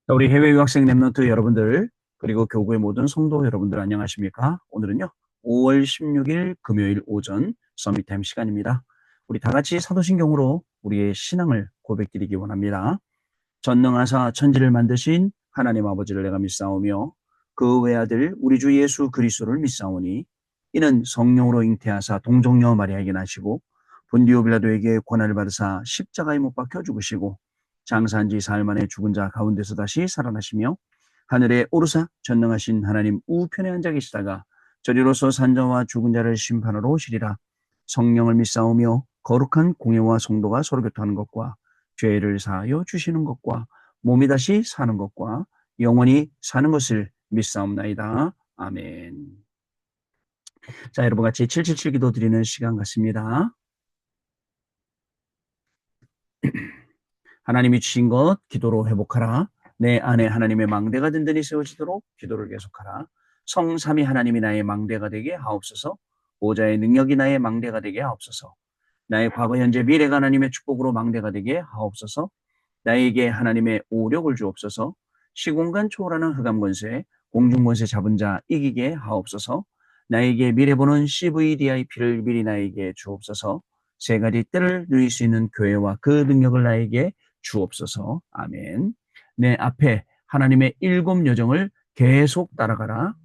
자, 우리 해외 유학생 랩런트 여러분들, 그리고 교구의 모든 성도 여러분들 안녕하십니까? 오늘은요, 5월 16일 금요일 오전 서밋타임 시간입니다. 우리 다 같이 사도신경으로 우리의 신앙을 고백드리기 원합니다. 전능하사 천지를 만드신 하나님 아버지를 내가 믿사오며 그 외아들 우리 주 예수 그리스도를 믿사오니 이는 성령으로 잉태하사 동정녀 마리아에게 나시고 본디오 빌라도에게 고난을 받으사 십자가에 못 박혀 죽으시고 장사한 지 사흘 만에 죽은 자 가운데서 다시 살아나시며 하늘에 오르사 전능하신 하나님 우편에 앉아 계시다가 저리로서 산자와 죽은 자를 심판하러 오시리라. 성령을 믿사오며 거룩한 공예와 성도가 서로 교통하는 것과 죄를 사하여 주시는 것과 몸이 다시 사는 것과 영원히 사는 것을 믿사옵나이다. 아멘. 자, 여러분 같이 777 기도 드리는 시간 같습니다. 하나님이 주신 것 기도로 회복하라. 내 안에 하나님의 망대가 든든히 세워지도록 기도를 계속하라. 성삼위 하나님이 나의 망대가 되게 하옵소서. 보좌의 능력이 나의 망대가 되게 하옵소서. 나의 과거 현재 미래가 하나님의 축복으로 망대가 되게 하옵소서. 나에게 하나님의 오력을 주옵소서. 시공간 초월하는 흑암 권세, 공중 권세 잡은 자 이기게 하옵소서. 나에게 미래 보는 CVDIP를 미리 나에게 주옵소서. 세 가지 때를 누릴 수 있는 교회와 그 능력을 나에게 주옵소서. 아멘. 내 앞에 하나님의 일곱 여정을 계속 따라가라.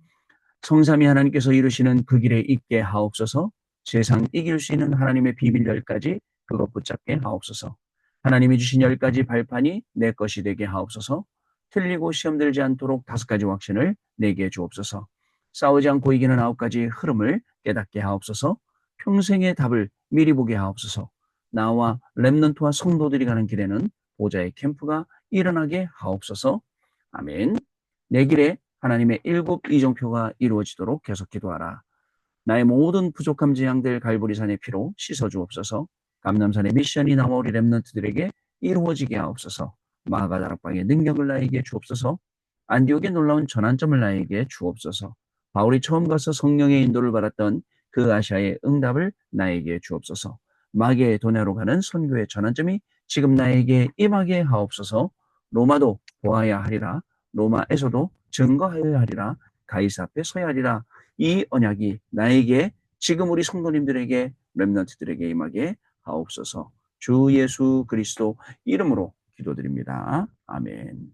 성삼위 하나님께서 이루시는 그 길에 있게 하옵소서. 세상 이길 수 있는 하나님의 비밀 10가지 그것 붙잡게 하옵소서. 하나님이 주신 10가지 발판이 내 것이 되게 하옵소서. 틀리고 시험 들지 않도록 5가지 확신을 내게 주옵소서. 싸우지 않고 이기는 9가지 흐름을 깨닫게 하옵소서. 평생의 답을 미리 보게 하옵소서. 나와 렘넌트와 성도들이 가는 길에는 보좌의 캠프가 일어나게 하옵소서. 아멘. 내 길에 하나님의 일곱 이정표가 이루어지도록 계속 기도하라. 나의 모든 부족함 지향될 갈보리산의 피로 씻어주옵소서. 감남산의 미션이 나와 우리 렘넌트들에게 이루어지게 하옵소서. 마가다락방의 능력을 나에게 주옵소서. 안디옥의 놀라운 전환점을 나에게 주옵소서. 바울이 처음 가서 성령의 인도를 받았던 그 아시아의 응답을 나에게 주옵소서. 마게의 도네로 가는 선교의 전환점이 지금 나에게 임하게 하옵소서. 로마도 보아야 하리라. 로마에서도 증거하여야 하리라. 가이사 앞에 서야 하리라. 이 언약이 나에게 지금 우리 성도님들에게 렘넌트들에게 임하게 하옵소서. 주 예수 그리스도 이름으로 기도드립니다. 아멘.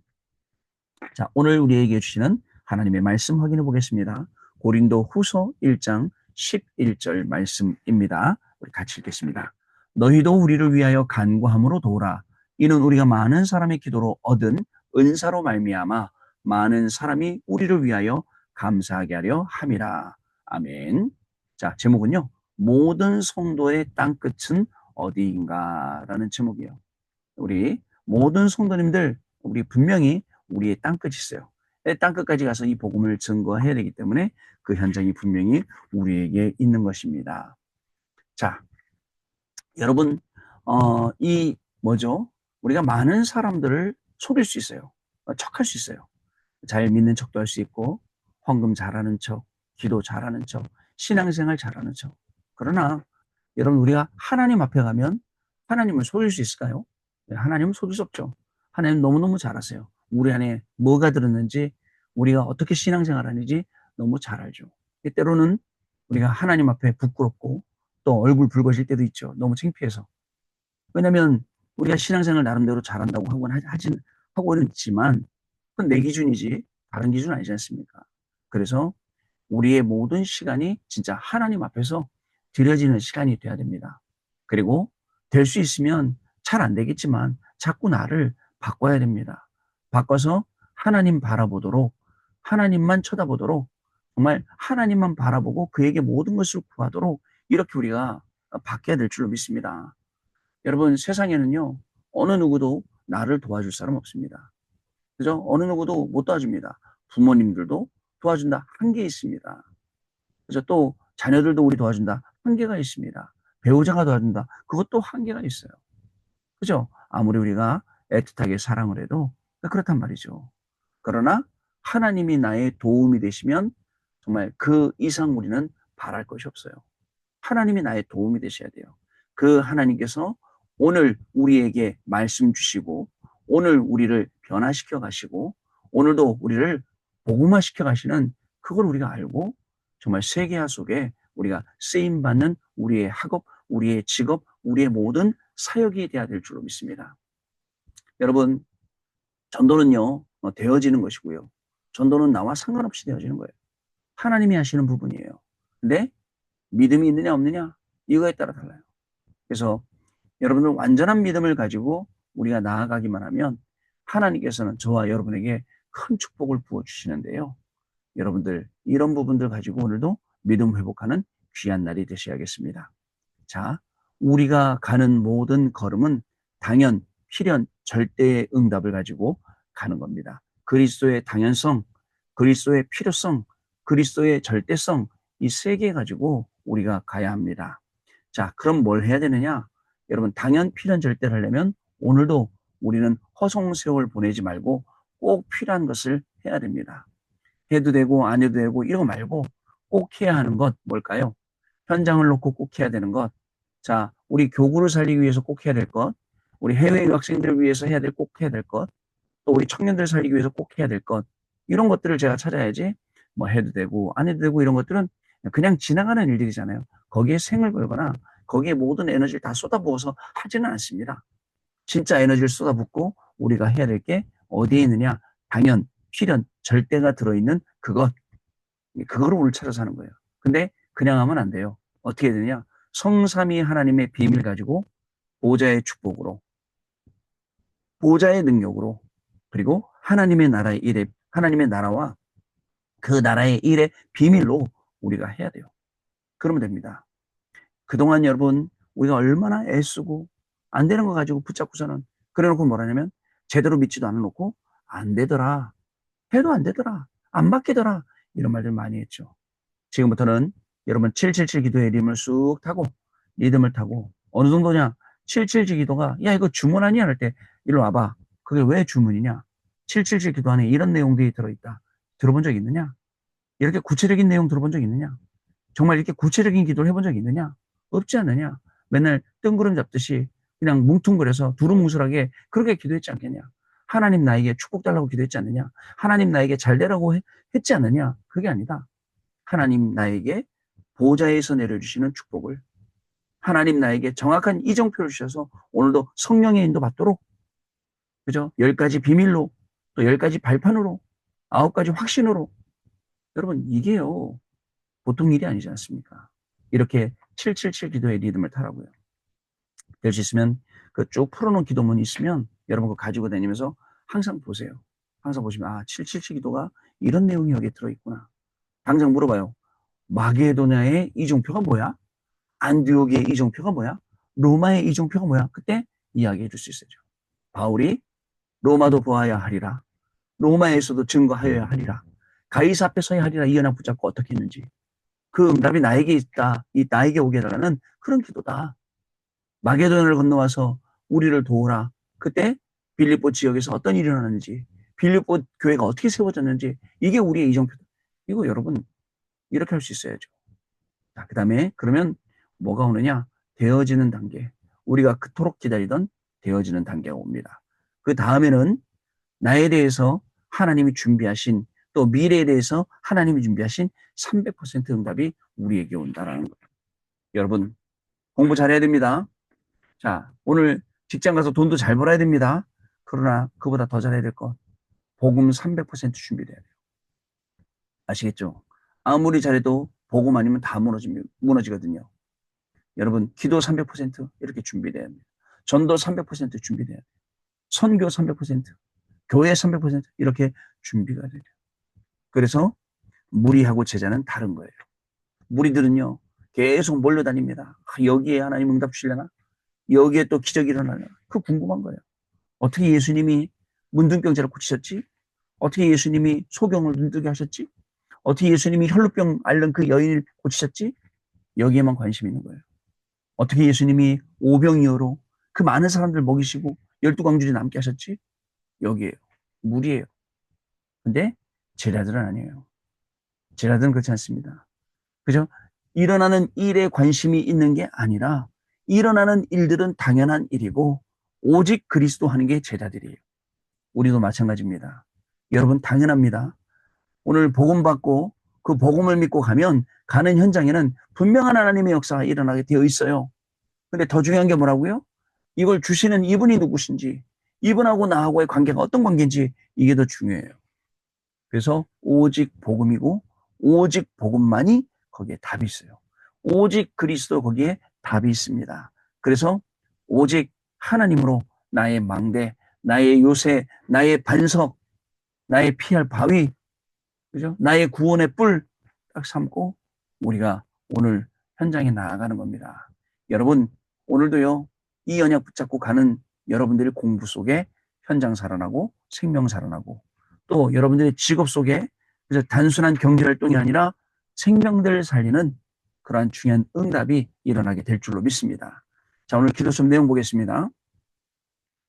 자, 오늘 우리에게 주시는 하나님의 말씀 확인해 보겠습니다. 고린도 후서 1장 11절 말씀입니다. 우리 같이 읽겠습니다. 너희도 우리를 위하여 간구함으로 도우라. 이는 우리가 많은 사람의 기도로 얻은 은사로 말미암아 많은 사람이 우리를 위하여 감사하게 하려 함이라. 아멘. 자, 제목은요. 모든 성도의 땅끝은 어디인가라는 제목이에요. 우리 모든 성도님들, 우리 분명히 우리의 땅끝이 있어요. 땅끝까지 가서 이 복음을 증거해야 되기 때문에 그 현장이 분명히 우리에게 있는 것입니다. 자, 여러분, 이 뭐죠? 우리가 많은 사람들을 속일 수 있어요. 척할 수 있어요. 잘 믿는 척도 할 수 있고, 헌금 잘하는 척, 기도 잘하는 척, 신앙생활 잘하는 척. 그러나 여러분, 우리가 하나님 앞에 가면 하나님을 속일 수 있을까요? 하나님은 속일 수 없죠. 하나님 너무너무 잘 아세요. 우리 안에 뭐가 들었는지, 우리가 어떻게 신앙생활 하는지 너무 잘 알죠. 때로는 우리가 하나님 앞에 부끄럽고 또 얼굴 붉어질 때도 있죠. 너무 창피해서. 왜냐하면 우리가 신앙생활 나름대로 잘한다고 하고는 있지만 그건 내 기준이지 다른 기준 아니지 않습니까? 그래서 우리의 모든 시간이 진짜 하나님 앞에서 드려지는 시간이 돼야 됩니다. 그리고 될 수 있으면 잘 안 되겠지만 자꾸 나를 바꿔야 됩니다. 바꿔서 하나님 바라보도록, 하나님만 쳐다보도록, 정말 하나님만 바라보고 그에게 모든 것을 구하도록 이렇게 우리가 바뀌어야 될 줄로 믿습니다. 여러분, 세상에는요, 어느 누구도 나를 도와줄 사람 없습니다. 그죠? 어느 누구도 못 도와줍니다. 부모님들도 도와준다 한계 있습니다. 그래서 또 자녀들도 우리 도와준다 한계가 있습니다. 배우자가 도와준다 그것도 한계가 있어요. 그죠? 아무리 우리가 애틋하게 사랑을 해도 그렇단 말이죠. 그러나 하나님이 나의 도움이 되시면 정말 그 이상 우리는 바랄 것이 없어요. 하나님이 나의 도움이 되셔야 돼요. 그 하나님께서 오늘 우리에게 말씀 주시고 오늘 우리를 변화시켜 가시고 오늘도 우리를 복음화시켜 가시는 그걸 우리가 알고 정말 세계화 속에 우리가 쓰임받는 우리의 학업, 우리의 직업, 우리의 모든 사역이 돼야 될 줄로 믿습니다. 여러분, 전도는요, 되어지는 것이고요. 전도는 나와 상관없이 되어지는 거예요. 하나님이 하시는 부분이에요. 근데 믿음이 있느냐 없느냐 이거에 따라 달라요. 그래서 여러분들 완전한 믿음을 가지고 우리가 나아가기만 하면 하나님께서는 저와 여러분에게 큰 축복을 부어주시는데요. 여러분들 이런 부분들 가지고 오늘도 믿음 회복하는 귀한 날이 되셔야겠습니다. 자, 우리가 가는 모든 걸음은 당연, 필연, 절대의 응답을 가지고 가는 겁니다. 그리스도의 당연성, 그리스도의 필요성, 그리스도의 절대성 이 세 개 가지고 우리가 가야 합니다. 자, 그럼 뭘 해야 되느냐? 여러분 당연, 필연, 절대를 하려면 오늘도 우리는 허송세월 보내지 말고 꼭 필요한 것을 해야 됩니다. 해도 되고 안 해도 되고 이런 거 말고 꼭 해야 하는 것 뭘까요? 현장을 놓고 꼭 해야 되는 것. 자, 우리 교구를 살리기 위해서 꼭 해야 될 것. 우리 해외 유학생들을 위해서 꼭 해야 될 것. 또 우리 청년들 살리기 위해서 꼭 해야 될 것. 이런 것들을 제가 찾아야지 뭐 해도 되고 안 해도 되고 이런 것들은 그냥 지나가는 일들이잖아요. 거기에 생을 걸거나 거기에 모든 에너지를 다 쏟아부어서 하지는 않습니다. 진짜 에너지를 쏟아붓고 우리가 해야 될 게 어디에 있느냐? 당연, 필연, 절대가 들어있는 그것. 그거를 오늘 찾아서 하는 거예요. 근데 그냥 하면 안 돼요. 어떻게 해야 되냐? 성삼위 하나님의 비밀 가지고 보좌의 축복으로, 보좌의 능력으로, 그리고 하나님의 나라의 일에, 하나님의 나라와 그 나라의 일의 비밀로 우리가 해야 돼요. 그러면 됩니다. 그동안 여러분 우리가 얼마나 애쓰고 안 되는 거 가지고 붙잡고서는 그래놓고 뭐라냐면 제대로 믿지도 않아놓고 안 되더라. 해도 안 되더라. 안 바뀌더라. 이런 말들 많이 했죠. 지금부터는 여러분 777 기도의 리듬을 타고 어느 정도냐? 777 기도가 야 이거 주문 아니야? 할 때 일로 와봐. 그게 왜 주문이냐? 777 기도 안에 이런 내용들이 들어있다. 들어본 적 있느냐? 이렇게 구체적인 내용 들어본 적 있느냐? 정말 이렇게 구체적인 기도를 해본 적 있느냐? 없지 않느냐? 맨날 뜬구름 잡듯이 그냥 뭉퉁거려서 두루뭉술하게 그렇게 기도했지 않겠냐? 하나님 나에게 축복 달라고 기도했지 않느냐? 하나님 나에게 잘 되라고 했지 않느냐? 그게 아니다. 하나님 나에게 보좌에서 내려주시는 축복을, 하나님 나에게 정확한 이정표를 주셔서 오늘도 성령의 인도 받도록, 그죠? 10가지 비밀로, 또 10가지 발판으로, 9가지 확신으로. 여러분 이게요 보통 일이 아니지 않습니까? 이렇게 777 기도의 리듬을 타라고요. 될 수 있으면 그 쭉 풀어놓은 기도문이 있으면 여러분 그거 가지고 다니면서 항상 보세요. 항상 보시면 아 777 기도가 이런 내용이 여기에 들어있구나. 당장 물어봐요. 마게도냐의 이정표가 뭐야? 안디옥의 이정표가 뭐야? 로마의 이정표가 뭐야? 그때 이야기해 줄 수 있어요. 바울이 로마도 보아야 하리라. 로마에서도 증거하여야 하리라. 가이사 앞에 서야 하리라. 이 연합 붙잡고 어떻게 했는지. 그 응답이 나에게 있다. 이 나에게 오게 해달라는 그런 기도다. 마게도냐를 건너와서 우리를 도우라. 그때 빌립보 지역에서 어떤 일이 일어났는지, 빌립보 교회가 어떻게 세워졌는지, 이게 우리의 이정표다. 이거 여러분 이렇게 할 수 있어야죠. 자, 그 다음에 그러면 뭐가 오느냐? 되어지는 단계. 우리가 그토록 기다리던 되어지는 단계가 옵니다. 그 다음에는 나에 대해서 하나님이 준비하신, 또 미래에 대해서 하나님이 준비하신 300% 응답이 우리에게 온다라는 거예요. 여러분 공부 잘해야 됩니다. 자, 오늘 직장 가서 돈도 잘 벌어야 됩니다. 그러나 그보다 더 잘해야 될 것, 복음 300% 준비돼야 돼요. 아시겠죠? 아무리 잘해도 복음 아니면 다 무너지거든요. 여러분 기도 300% 이렇게 준비돼야 합니다. 전도 300% 준비돼야 돼요. 선교 300%, 교회 300% 이렇게 준비가 돼요. 그래서 무리하고 제자는 다른 거예요. 무리들은요 계속 몰려다닙니다. 여기에 하나님 응답 주시려나? 여기에 또 기적이 일어나려나? 그거 궁금한 거예요. 어떻게 예수님이 문둥병자를 고치셨지? 어떻게 예수님이 소경을 눈뜨게 하셨지? 어떻게 예수님이 혈루병 앓는 그 여인을 고치셨지? 여기에만 관심이 있는 거예요. 어떻게 예수님이 오병이어로 그 많은 사람들 먹이시고 12광주리 남게 하셨지? 여기에요. 무리예요. 근데 제자들은 아니에요. 제자들은 그렇지 않습니다. 그죠? 일어나는 일에 관심이 있는 게 아니라 일어나는 일들은 당연한 일이고 오직 그리스도 하는 게 제자들이에요. 우리도 마찬가지입니다. 여러분 당연합니다. 오늘 복음 받고 그 복음을 믿고 가는 현장에는 분명한 하나님의 역사가 일어나게 되어 있어요. 근데 더 중요한 게 뭐라고요? 이걸 주시는 이분이 누구신지, 이분하고 나하고의 관계가 어떤 관계인지 이게 더 중요해요. 그래서 오직 복음이고 오직 복음만이 거기에 답이 있어요. 오직 그리스도 거기에 답이 있습니다. 그래서 오직 하나님으로 나의 망대, 나의 요새, 나의 반석, 나의 피할 바위, 그죠? 나의 구원의 뿔 딱 삼고 우리가 오늘 현장에 나아가는 겁니다. 여러분, 오늘도요, 이 언약 붙잡고 가는 여러분들의 공부 속에 현장 살아나고 생명 살아나고 또 여러분들의 직업 속에 그저 단순한 경제 활동이 아니라 생명들 살리는 그러한 중요한 응답이 일어나게 될 줄로 믿습니다. 자, 오늘 기도 좀 내용 보겠습니다.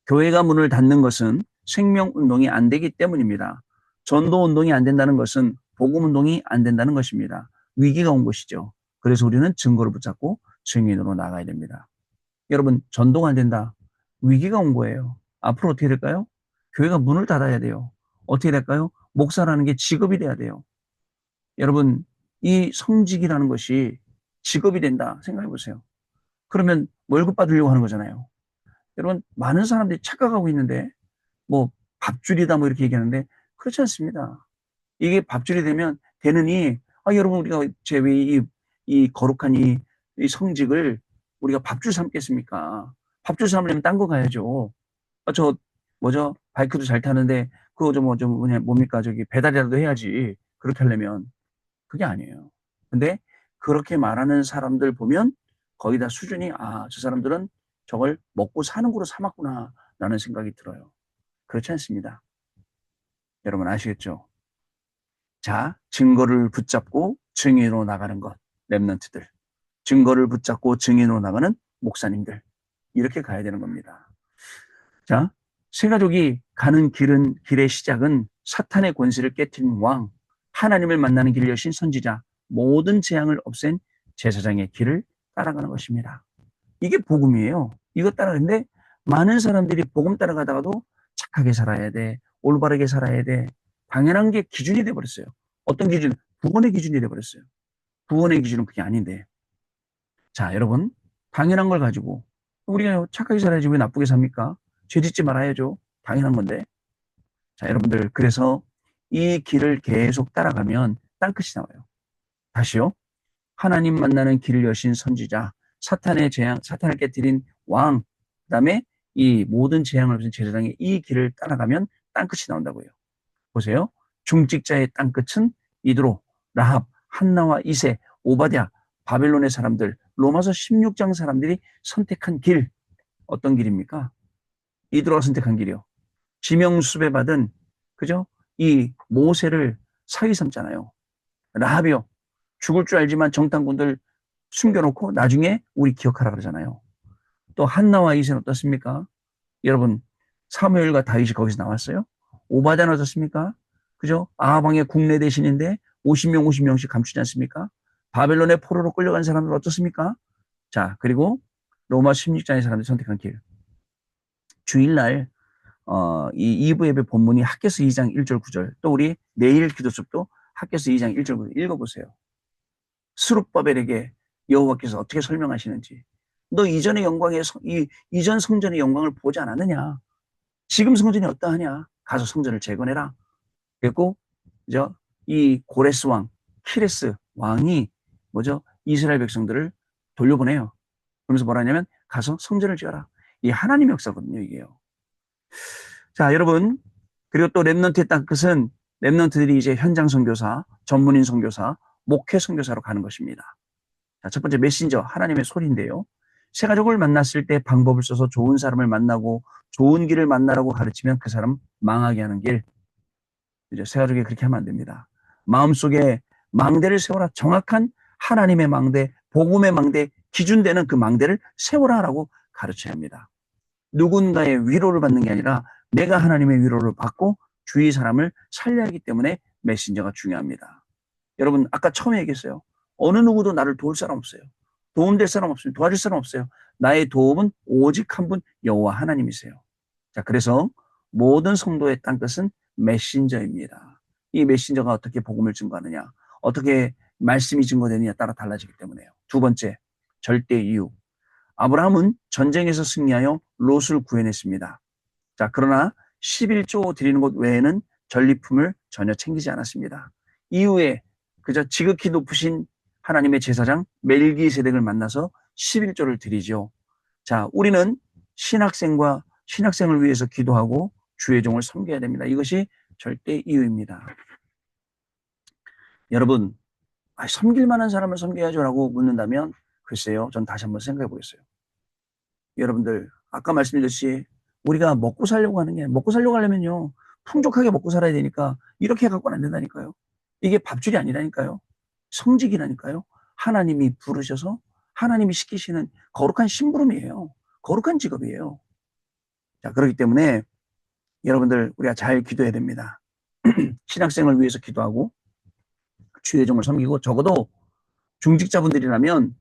교회가 문을 닫는 것은 생명 운동이 안 되기 때문입니다. 전도 운동이 안 된다는 것은 복음 운동이 안 된다는 것입니다. 위기가 온 것이죠. 그래서 우리는 증거를 붙잡고 증인으로 나가야 됩니다. 여러분, 전도가 안 된다. 위기가 온 거예요. 앞으로 어떻게 될까요? 교회가 문을 닫아야 돼요. 어떻게 될까요? 목사라는 게 직업이 돼야 돼요. 여러분, 이 성직이라는 것이 직업이 된다. 생각해 보세요. 그러면 월급 받으려고 하는 거잖아요. 여러분, 많은 사람들이 착각하고 있는데, 뭐, 밥줄이다 뭐 이렇게 얘기하는데, 그렇지 않습니다. 이게 밥줄이 되느니, 여러분, 우리가 이 거룩한 이 성직을 우리가 밥줄 삼겠습니까? 밥줄 삼으려면 딴 거 가야죠. 뭐죠? 바이크도 잘 타는데, 그거 뭡니까? 배달이라도 해야지. 그렇게 하려면. 그게 아니에요. 근데 그렇게 말하는 사람들 보면 거의 다 수준이, 저 사람들은 저걸 먹고 사는 거로 삼았구나, 라는 생각이 들어요. 그렇지 않습니다. 여러분 아시겠죠? 자, 증거를 붙잡고 증인으로 나가는 것, 렘넌트들. 증거를 붙잡고 증인으로 나가는 목사님들. 이렇게 가야 되는 겁니다. 자, 세 가족이 가는 길의 시작은 사탄의 권세를 깨트린 왕, 하나님을 만나는 길 여신 선지자, 모든 재앙을 없앤 제사장의 길을 따라가는 것입니다. 이게 복음이에요. 이거 따라가는데 많은 사람들이 복음 따라가다가도 착하게 살아야 돼, 올바르게 살아야 돼. 당연한 게 기준이 돼버렸어요. 어떤 기준? 구원의 기준이 돼버렸어요. 구원의 기준은 그게 아닌데. 자, 여러분, 당연한 걸 가지고 우리가 착하게 살아야지 왜 나쁘게 삽니까? 죄 짓지 말아야죠. 당연한 건데. 자, 여러분들, 그래서 이 길을 계속 따라가면 땅끝이 나와요. 다시요. 하나님 만나는 길을 여신 선지자, 사탄을 깨뜨린 왕, 그다음에 이 모든 재앙을 없앤 제사장의 이 길을 따라가면 땅끝이 나온다고요. 보세요. 중직자의 땅끝은 이드로, 라합, 한나와 이세, 오바댜, 바벨론의 사람들, 로마서 16장 사람들이 선택한 길, 어떤 길입니까? 이드로가 선택한 길이요. 지명수배 받은, 그죠? 이 모세를 사위 삼잖아요. 라합이요. 죽을 줄 알지만 정탐꾼들 숨겨놓고 나중에 우리 기억하라 그러잖아요. 또 한나와 이세는 어떻습니까? 여러분, 사무엘과 다윗이 거기서 나왔어요. 오바댜는 어떻습니까? 그죠? 아합왕의 국내 대신인데 50명 50명씩 감추지 않습니까? 바벨론의 포로로 끌려간 사람들 어떻습니까? 자, 그리고 로마 16장의 사람들이 선택한 길. 주일날 이 2부 예배 본문이 학개서 2장 1절 9절, 또 우리 내일 기도습도 학개서 2장 1절 9절 읽어보세요. 스룹바벨에게 여호와께서 어떻게 설명하시는지. 너 이전의 이전 성전의 영광을 보지 않았느냐? 지금 성전이 어떠하냐? 가서 성전을 재건해라. 그리고 이 고레스 왕, 키레스 왕이 이스라엘 백성들을 돌려보내요. 그러면서 뭐라 하냐면 가서 성전을 지어라. 이 하나님의 역사거든요, 이게요. 자, 여러분, 그리고 또 렘넌트의 땅끝은 렘넌트들이 이제 현장 선교사, 전문인 선교사, 목회 선교사로 가는 것입니다. 자, 첫 번째 메신저, 하나님의 소리인데요. 새 가족을 만났을 때 방법을 써서 좋은 사람을 만나고 좋은 길을 만나라고 가르치면 그 사람 망하게 하는 길. 이제 새 가족이 그렇게 하면 안 됩니다. 마음속에 망대를 세워라. 정확한 하나님의 망대, 복음의 망대, 기준되는 그 망대를 세워라라고 가르쳐야 합니다. 누군가의 위로를 받는 게 아니라 내가 하나님의 위로를 받고 주위 사람을 살려야 하기 때문에 메신저가 중요합니다. 여러분, 아까 처음에 얘기했어요. 어느 누구도 나를 도울 사람 없어요. 도움될 사람 없어요. 도와줄 사람 없어요. 나의 도움은 오직 한 분, 여호와 하나님이세요. 자, 그래서 모든 성도의 땅끝은 메신저입니다. 이 메신저가 어떻게 복음을 증거하느냐, 어떻게 말씀이 증거되느냐에 따라 달라지기 때문에요. 두 번째, 절대 이유. 아브라함은 전쟁에서 승리하여 롯을 구해냈습니다. 자, 그러나 11조 드리는 것 외에는 전리품을 전혀 챙기지 않았습니다. 이후에 그저 지극히 높으신 하나님의 제사장 멜기세덱을 만나서 11조를 드리죠. 자, 우리는 신학생을 위해서 기도하고 주의 종을 섬겨야 됩니다. 이것이 절대 이유입니다. 여러분, 섬길 만한 사람을 섬겨야죠라고 묻는다면 글쎄요, 전 다시 한번 생각해 보겠어요. 여러분들, 아까 말씀드렸듯이 우리가 먹고 살려고 하는 게, 먹고 살려고 하려면요, 풍족하게 먹고 살아야 되니까 이렇게 갖고는 안 된다니까요. 이게 밥줄이 아니라니까요. 성직이라니까요. 하나님이 부르셔서 하나님이 시키시는 거룩한 심부름이에요. 거룩한 직업이에요. 자, 그렇기 때문에 여러분들, 우리가 잘 기도해야 됩니다. 신학생을 위해서 기도하고 주의 종을 섬기고, 적어도 중직자분들이라면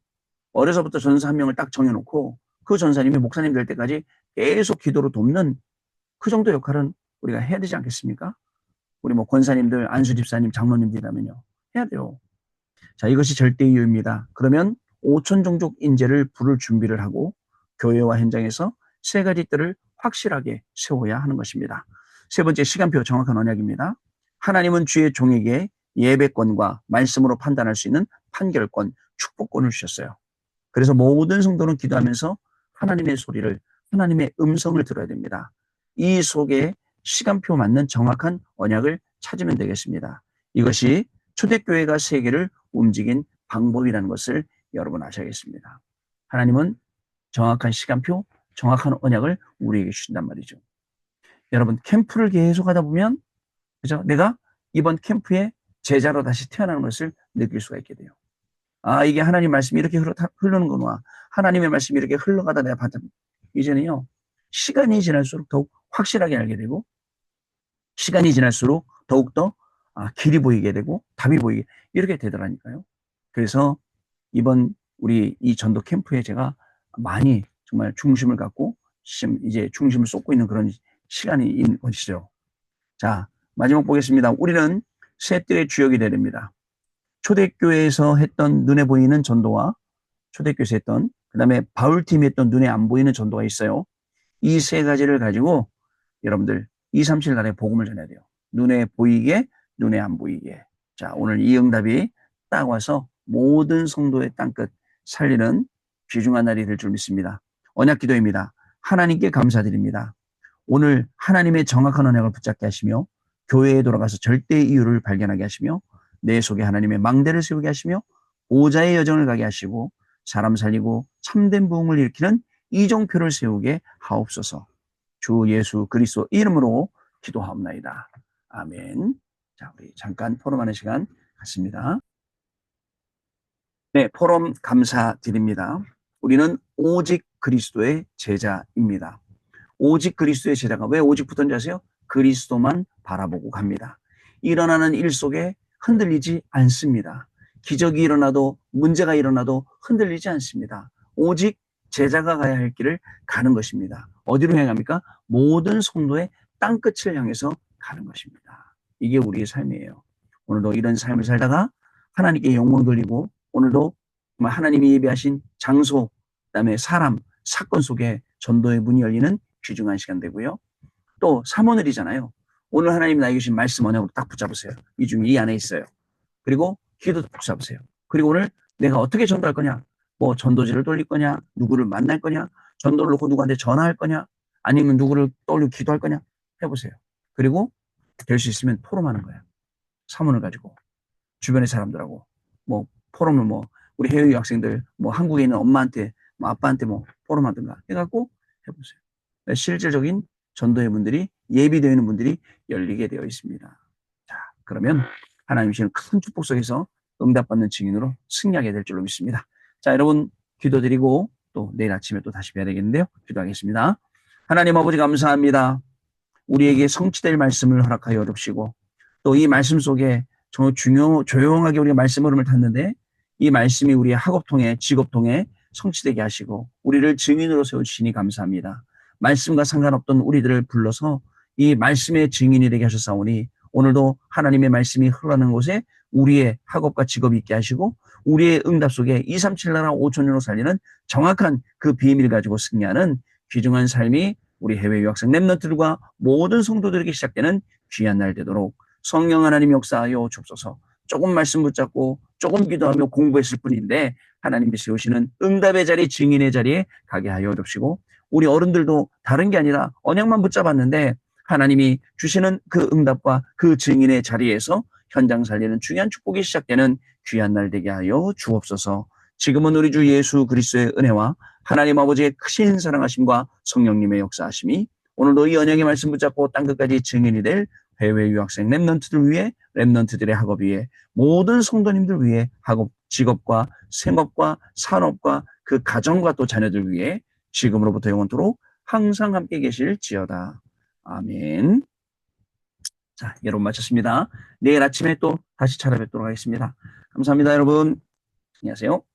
어려서부터 전사 한 명을 딱 정해놓고 그 전사님이 목사님 될 때까지 계속 기도로 돕는 그 정도 역할은 우리가 해야 되지 않겠습니까? 우리 뭐 권사님들, 안수 집사님, 장로님들이라면요, 해야 돼요. 자, 이것이 절대 이유입니다. 그러면 5천 종족 인재를 부를 준비를 하고 교회와 현장에서 세 가지 뜰을 확실하게 세워야 하는 것입니다. 세 번째, 시간표 정확한 언약입니다. 하나님은 주의 종에게 예배권과 말씀으로 판단할 수 있는 판결권, 축복권을 주셨어요. 그래서 모든 성도는 기도하면서 하나님의 소리를, 하나님의 음성을 들어야 됩니다. 이 속에 시간표 맞는 정확한 언약을 찾으면 되겠습니다. 이것이 초대교회가 세계를 움직인 방법이라는 것을 여러분 아셔야겠습니다. 하나님은 정확한 시간표, 정확한 언약을 우리에게 주신단 말이죠. 여러분, 캠프를 계속 하다 보면, 그죠? 내가 이번 캠프에 제자로 다시 태어나는 것을 느낄 수가 있게 돼요. 아, 이게 하나님 말씀이 이렇게 흐르는구나. 하나님의 말씀이 이렇게 흘러가다 내가 봤다. 이제는요, 시간이 지날수록 더욱 확실하게 알게 되고, 시간이 지날수록 더욱더 길이 보이게 되고, 답이 보이게, 이렇게 되더라니까요. 그래서 이번 우리 이 전도 캠프에 제가 많이 정말 중심을 갖고, 이제 중심을 쏟고 있는 그런 시간인 것이죠. 자, 마지막 보겠습니다. 우리는 세 뜰의 주역이 되야 됩니다. 초대교회에서 했던 눈에 보이는 전도와 초대교회에서 했던, 그 다음에 바울팀이 했던 눈에 안 보이는 전도가 있어요. 이 세 가지를 가지고 여러분들 2, 3, 7 날에 복음을 전해야 돼요. 눈에 보이게, 눈에 안 보이게. 자, 오늘 이 응답이 딱 와서 모든 성도의 땅끝 살리는 귀중한 날이 될 줄 믿습니다. 언약 기도입니다. 하나님께 감사드립니다. 오늘 하나님의 정확한 언약을 붙잡게 하시며 교회에 돌아가서 절대의 이유를 발견하게 하시며 내 속에 하나님의 망대를 세우게 하시며 보좌의 여정을 가게 하시고 사람 살리고 참된 부흥을 일으키는 이정표를 세우게 하옵소서. 주 예수 그리스도 이름으로 기도하옵나이다. 아멘. 자, 우리 잠깐 포럼하는 시간 갖습니다. 네, 포럼 감사드립니다. 우리는 오직 그리스도의 제자입니다. 오직 그리스도의 제자가 왜 오직 붙었는지 아세요? 그리스도만 바라보고 갑니다. 일어나는 일 속에 흔들리지 않습니다. 기적이 일어나도 문제가 일어나도 흔들리지 않습니다. 오직 제자가 가야 할 길을 가는 것입니다. 어디로 향합니까? 모든 성도의 땅끝을 향해서 가는 것입니다. 이게 우리의 삶이에요. 오늘도 이런 삶을 살다가 하나님께 영광 돌리고 오늘도 하나님이 예비하신 장소, 그다음에 사람, 사건 속에 전도의 문이 열리는 귀중한 시간 되고요. 또 3오늘이잖아요. 오늘 하나님 나에게 주신 말씀 언약으로 딱 붙잡으세요. 이 중에 이 안에 있어요. 그리고 기도 붙잡으세요. 그리고 오늘 내가 어떻게 전도할 거냐? 뭐 전도지를 돌릴 거냐? 누구를 만날 거냐? 전도를 놓고 누구한테 전화할 거냐? 아니면 누구를 떠올리고 기도할 거냐? 해보세요. 그리고 될 수 있으면 포럼하는 거예요. 3원을 가지고 주변의 사람들하고 뭐 포럼을 뭐 우리 해외 유학생들 뭐 한국에 있는 엄마한테 뭐 아빠한테 뭐 포럼하든가 해갖고 해보세요. 실질적인 전도의 문들이 예비되어 있는 문들이 열리게 되어 있습니다. 자, 그러면 하나님 주시는 큰 축복 속에서 응답받는 증인으로 승리하게 될 줄로 믿습니다. 자, 여러분 기도드리고 또 내일 아침에 또 다시 뵈야 되겠는데요. 기도하겠습니다. 하나님 아버지 감사합니다. 우리에게 성취될 말씀을 허락하여 주시고 또 이 말씀 속에 조용하게 우리가 말씀 흐름을 탔는데 이 말씀이 우리의 학업통에 직업통에 성취되게 하시고 우리를 증인으로 세워주시니 감사합니다. 말씀과 상관없던 우리들을 불러서 이 말씀의 증인이 되게 하셨사오니 오늘도 하나님의 말씀이 흘러가는 곳에 우리의 학업과 직업이 있게 하시고 우리의 응답 속에 237 나라 5천년으로 살리는 정확한 그 비밀 가지고 승리하는 귀중한 삶이 우리 해외 유학생 렘넌트들과 모든 성도들에게 시작되는 귀한 날 되도록 성령 하나님 역사하여 주옵소서. 조금 말씀 붙잡고 조금 기도하며 공부했을 뿐인데 하나님이 세우시는 응답의 자리, 증인의 자리에 가게 하여 주시고 우리 어른들도 다른 게 아니라 언약만 붙잡았는데 하나님이 주시는 그 응답과 그 증인의 자리에서 현장 살리는 중요한 축복이 시작되는 귀한 날 되게 하여 주옵소서. 지금은 우리 주 예수 그리스도의 은혜와 하나님 아버지의 크신 사랑하심과 성령님의 역사하심이 오늘도 이 언약의 말씀 붙잡고 땅끝까지 증인이 될 해외 유학생 렘넌트들 위해 렘넌트들의 학업 위해 모든 성도님들 위해 학업, 직업과 생업과 산업과 그 가정과 또 자녀들 위해 지금으로부터 영원토록 항상 함께 계실지어다. 아멘. 자, 여러분 마쳤습니다. 내일 아침에 또 다시 찾아뵙도록 하겠습니다. 감사합니다, 여러분. 안녕하세요.